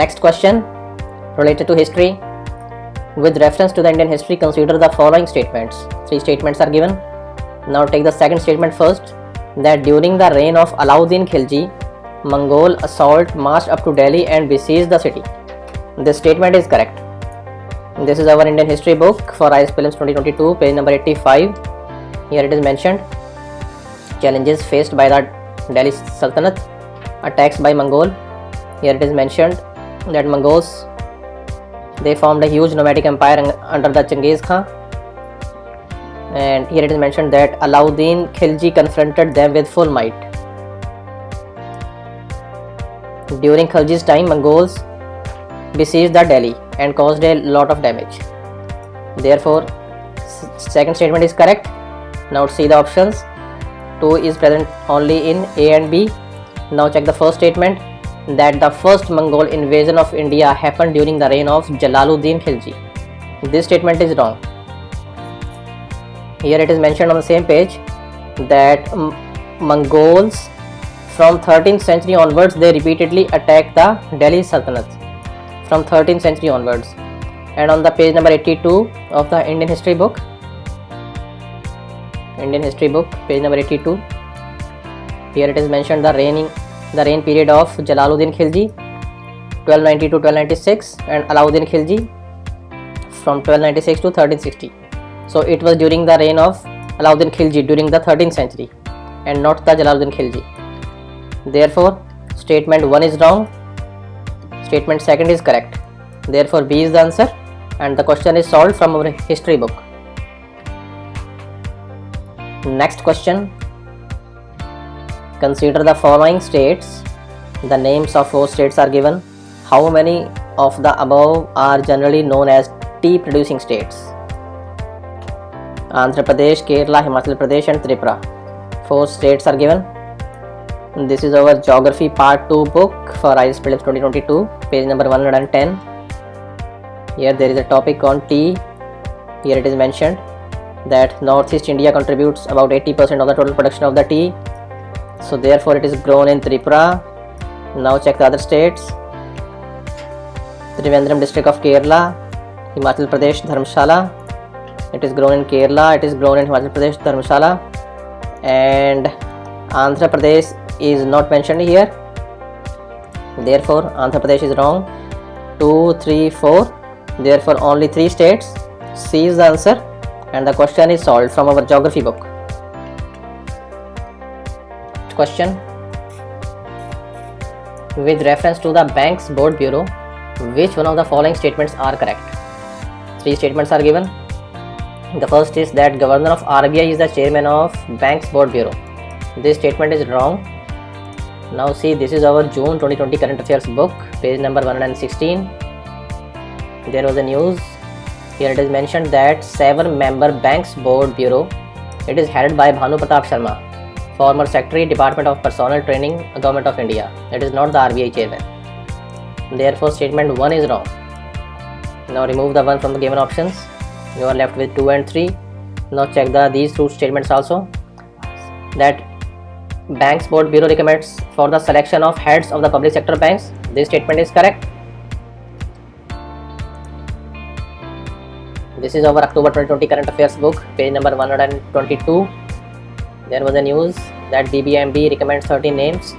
Next question related to history. With reference to the Indian history, consider the following statements. 3 statements are given. Now take the second statement first, that during the reign of Alauddin Khilji, Mongol assault marched up to Delhi and besieged the city. This statement is correct. This is our Indian history book for IAS Prelims 2022, page number 85. Here it is mentioned, challenges faced by the Delhi Sultanate, attacks by Mongol. Here it is mentioned that Mongols, they formed a huge nomadic empire under the Genghis Khan, and here it is mentioned that Alauddin Khilji confronted them with full might. During Khilji's time, Mongols besieged the Delhi and caused a lot of damage. Therefore, second statement is correct. Now see the options. 2 is present only in A and B. Now check the first statement, that the first Mongol invasion of India happened during the reign of Jalaluddin Khilji. This statement is wrong. Here it is mentioned on the same page that Mongols from 13th century onwards, they repeatedly attacked the Delhi Sultanate from 13th century onwards. And on the page number 82 of the Indian history book, page number 82, here it is mentioned the reign period of Jalaluddin Khilji 1290 to 1296 and Alauddin Khilji from 1296 to 1360. So it was during the reign of Alauddin Khilji during the 13th century and not the Jalaluddin Khilji. Therefore, statement 1 is wrong. Statement 2 is correct. Therefore, B is the answer, and the question is solved from our history book. Next question. Consider the following states. The names of 4 states are given. How many of the above are generally known as tea producing states? Andhra Pradesh, Kerala, Himachal Pradesh and Tripura. 4 states are given. This is our geography part 2 book for IAS Prelims 2022, page number 110. Here there is a topic on tea. Here it is mentioned that Northeast India contributes about 80% of the total production of the tea. So therefore it is grown in Tripura. Now check the other states. Trivandrum district of Kerala, Himachal Pradesh, Dharamshala. It is grown in Kerala, it is grown in Himachal Pradesh, Dharamshala, and Andhra Pradesh is not mentioned here. Therefore Andhra Pradesh is wrong. 2, 3, 4. Therefore only 3 states. C is the answer, and the question is solved from our geography book. Question. With reference to the Banks Board Bureau, which one of the following statements are correct? 3 statements are given. The first is that Governor of RBI is the chairman of Banks Board Bureau. This statement is wrong. Now see, this is our June 2020 current affairs book, page number 116. There was a news. Here it is mentioned that 7-member Banks Board Bureau, it is headed by Bhanu Pratap Sharma, former Secretary, Department of Personnel Training, Government of India. It is not the RBI chairman. Therefore statement 1 is wrong. Now remove the 1 from the given options. You are left with 2 and 3. Now check these 2 statements also, that Banks Board Bureau recommends for the selection of heads of the public sector banks. This statement is correct. This is our October 2020 current affairs book, page number 122. There was a news that BBMB recommends 13 names.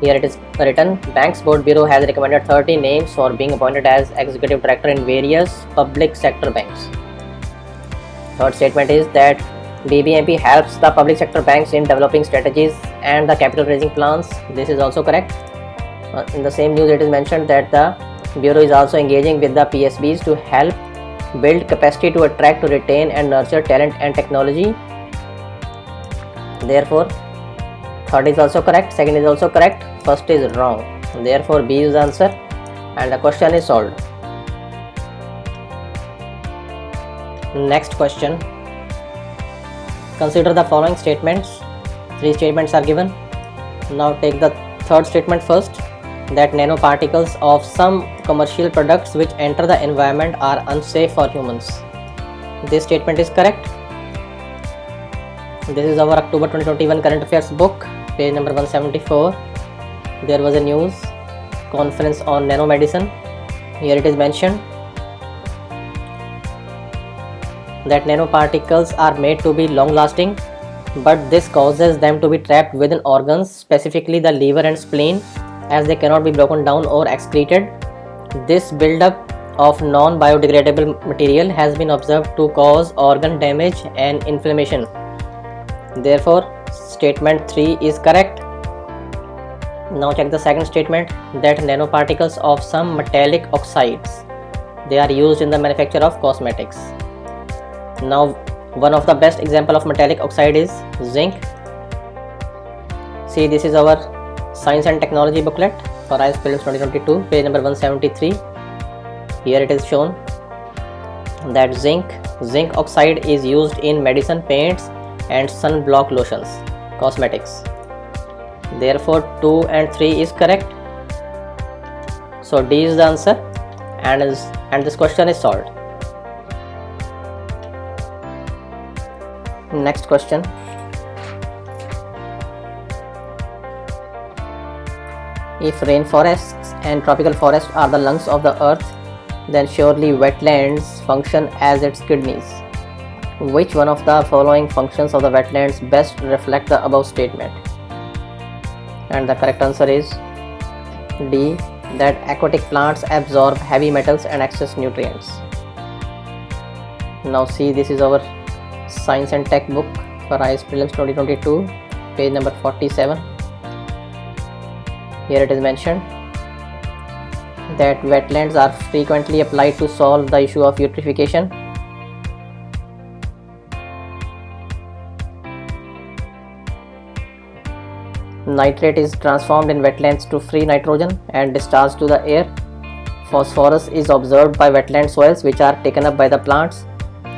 Here it is written, Banks Board Bureau has recommended 30 names for being appointed as executive director in various public sector banks. Third statement is that BBMP helps the public sector banks in developing strategies and the capital raising plans. This is also correct. In the same news it is mentioned that the Bureau is also engaging with the PSBs to help build capacity to attract, to retain and nurture talent and technology. Therefore, third is also correct, second is also correct, first is wrong. Therefore, B is the answer, and the question is solved. Next question. Consider the following statements. 3 statements are given. Now take the third statement first, that nanoparticles of some commercial products which enter the environment are unsafe for humans. This statement is correct. This is our October 2021 current affairs book, page number 174. There was a news conference on nanomedicine. Here it is mentioned that nanoparticles are made to be long lasting, but this causes them to be trapped within organs, specifically the liver and spleen, as they cannot be broken down or excreted. This buildup of non-biodegradable material has been observed to cause organ damage and inflammation. Therefore, statement 3 is correct. Now check the second statement, that nanoparticles of some metallic oxides, they are used in the manufacture of cosmetics. Now, one of the best example of metallic oxide is zinc. See, this is our Science and Technology booklet for IAS Prelims 2022, page number 173. Here it is shown that zinc oxide is used in medicine, paints and sunblock lotions, cosmetics. Therefore, 2 and 3 is correct. So D is the answer, and this question is solved. Next question. If rainforests and tropical forests are the lungs of the earth, then surely wetlands function as its kidneys. Which one of the following functions of the wetlands best reflect the above statement? And the correct answer is D, that aquatic plants absorb heavy metals and excess nutrients. Now see, this is our Science and Tech book for IAS Prelims 2022, page number 47. Here it is mentioned that wetlands are frequently applied to solve the issue of eutrophication. Nitrate is transformed in wetlands to free nitrogen and discharged to the air. Phosphorus is absorbed by wetland soils, which are taken up by the plants.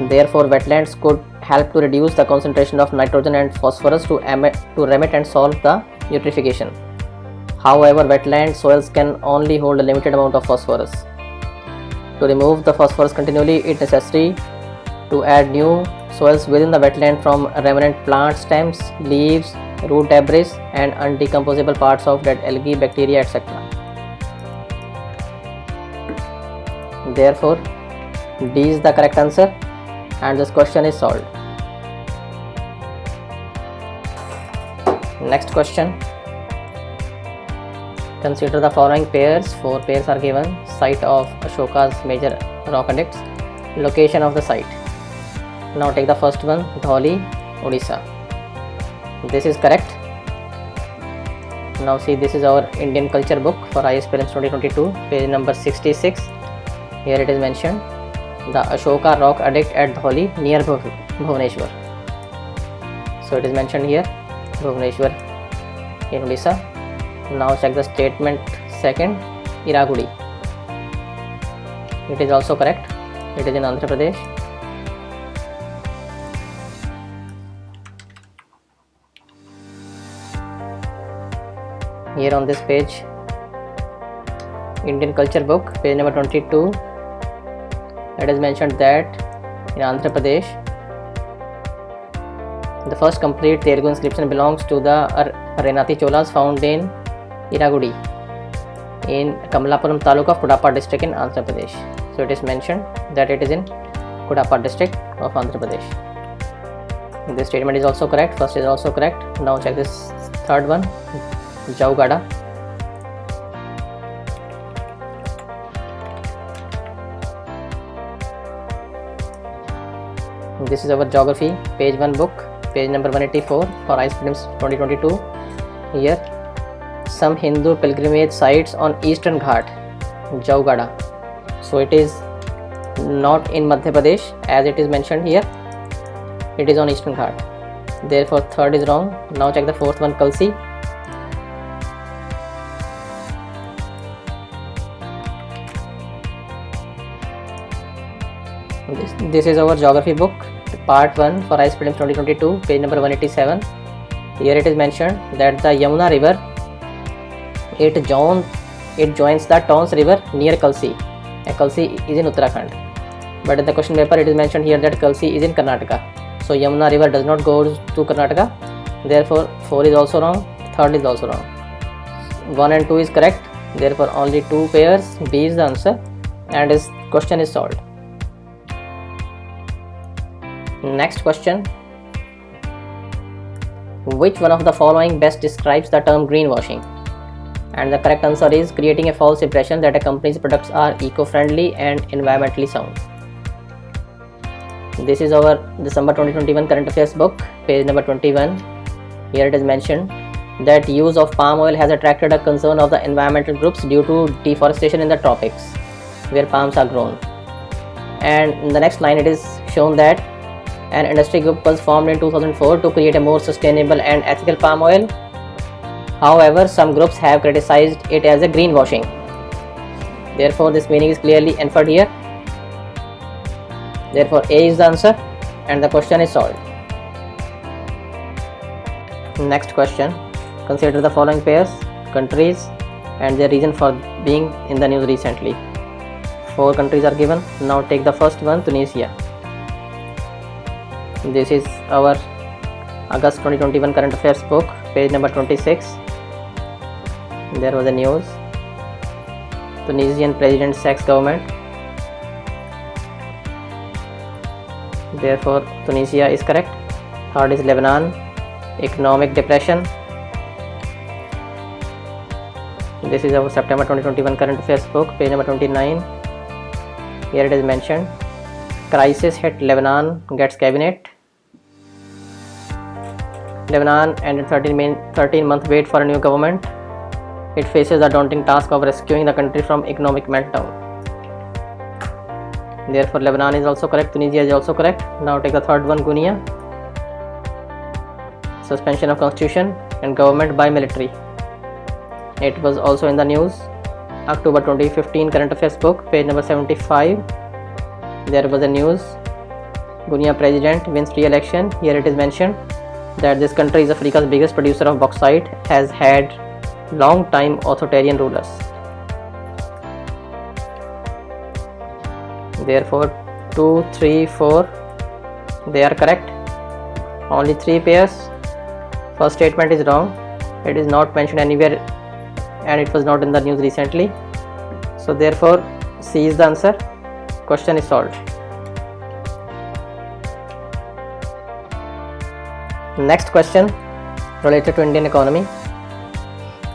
Therefore, wetlands could help to reduce the concentration of nitrogen and phosphorus to remit and solve the eutrophication. However, wetland soils can only hold a limited amount of phosphorus. To remove the phosphorus continually, it is necessary to add new soils within the wetland from remnant plant stems, leaves, root debris and undecomposable parts of dead algae, bacteria, etc. Therefore, D is the correct answer, and this question is solved. Next question. Consider the following pairs. 4 pairs are given. Site of Ashoka's major rock adducts. Location of the site. Now take the first one, Dholi, Odisha. This is correct. Now see, this is our Indian culture book for IAS Prelims 2022, page number 66. Here it is mentioned, the Ashoka rock adduct at Dholi near Bhubaneswar. So it is mentioned here, Bhubaneswar in Odisha. Now check the statement second, Iragudi. It is also correct. It is in Andhra Pradesh. Here on this page, Indian culture book, page number 22, it is mentioned that in Andhra Pradesh, the first complete Telugu inscription belongs to the Renati Cholas found in Iragudi in Kamalapuram Taluk of Kudappa district in Andhra Pradesh. So it is mentioned that it is in Kudappa district of Andhra Pradesh. This statement is also correct. First is also correct. Now check this third one, Jaugada. This is our geography, page 1 book, page number 184 for IAS Prelims 2022. Here, some Hindu pilgrimage sites on Eastern Ghat, Jaugada. So it is not in Madhya Pradesh as it is mentioned here. It is on Eastern Ghat. Therefore, third is wrong. Now check the fourth one, Kalsi. This is our geography book, part 1 for IAS Prelims 2022, page number 187. Here it is mentioned that the Yamuna river, it joins the Tons river near Kalsi. Kalsi is in Uttarakhand. But in the question paper it is mentioned here that Kalsi is in Karnataka. So Yamuna river does not go to Karnataka. Therefore 4 is also wrong, third is also wrong. 1 and 2 is correct. Therefore only 2 pairs. B is the answer, and this question is solved. Next question. Which one of the following best describes the term greenwashing? And the correct answer is creating a false impression that a company's products are eco-friendly and environmentally sound. This is our December 2021 current affairs book, page number 21. Here it is mentioned that use of palm oil has attracted a concern of the environmental groups due to deforestation in the tropics where palms are grown. And in the next line it is shown that an industry group was formed in 2004 to create a more sustainable and ethical palm oil. However, some groups have criticized it as a greenwashing. Therefore, this meaning is clearly inferred here. Therefore, A is the answer, and the question is solved. Next question. Consider the following pairs, countries, and their reason for being in the news recently. 4 countries are given. Now take the first one, Tunisia. This is our August 2021 current affairs book, page number 26. There was a news. Tunisian president sacks government. Therefore, Tunisia is correct. Third is Lebanon, economic depression. This is our September 2021 current affairs book, page number 29. Here it is mentioned. Crisis hit Lebanon, gets cabinet. Lebanon ended 13-month wait for a new government. It faces the daunting task of rescuing the country from economic meltdown. Therefore, Lebanon is also correct. Tunisia is also correct. Now take the third one, Guinea. Suspension of constitution and government by military. It was also in the news. October 2015 current affairs book, page number 75. There was a news. Guinea president wins re-election. Here it is mentioned that this country is Africa's biggest producer of bauxite, has had long time authoritarian rulers. Therefore 2, 3, 4, they are correct. Only 3 pairs. First statement is wrong. It is not mentioned anywhere and it was not in the news recently. So therefore C is the answer. Question is solved. Next question related to Indian economy.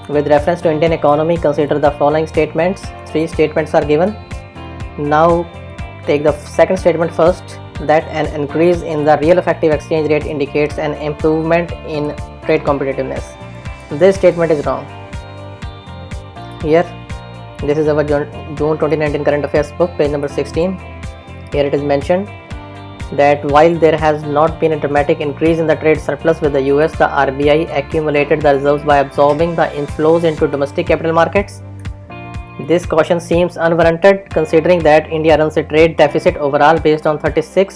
With reference to Indian economy, consider the following statements. 3 statements are given. Now take the second statement first, that an increase in the real effective exchange rate indicates an improvement in trade competitiveness. This statement is wrong. Here, this is our June 2019 current affairs book, page number 16. Here it is mentioned that while there has not been a dramatic increase in the trade surplus with the US, the RBI accumulated the reserves by absorbing the inflows into domestic capital markets. This caution seems unwarranted considering that India runs a trade deficit overall based on 36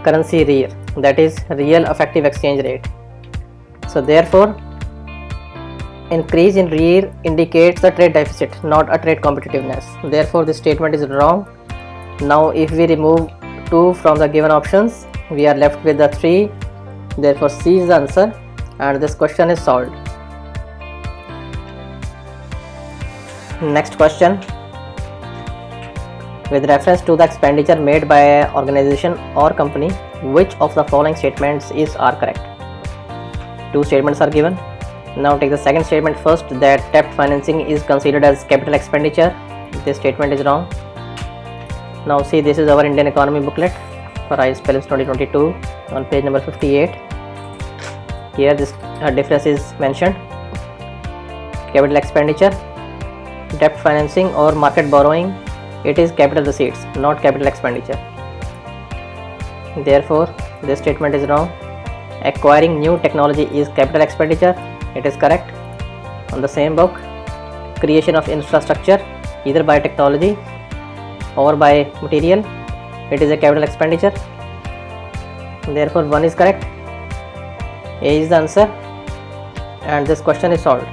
currency REER, that is real effective exchange rate. So therefore, increase in REER indicates the trade deficit, not a trade competitiveness. Therefore, this statement is wrong. Now if we remove 2 from the given options, we are left with the 3. Therefore C is the answer and this question is solved. Next question. With reference to the expenditure made by an organization or company, which of the following statements are correct? 2 statements are given. Now take the second statement first, that debt financing is considered as capital expenditure. This statement is wrong. Now see, this is our Indian economy booklet for UPSC Prelims 2022 on page number 58. Here this difference is mentioned. Capital expenditure, debt financing or market borrowing, it is capital receipts, not capital expenditure. Therefore this statement is wrong. Acquiring new technology is capital expenditure. It is correct. On the same book, creation of infrastructure either by technology or by material, it is a capital expenditure. Therefore 1 is correct. A is the answer and this question is solved.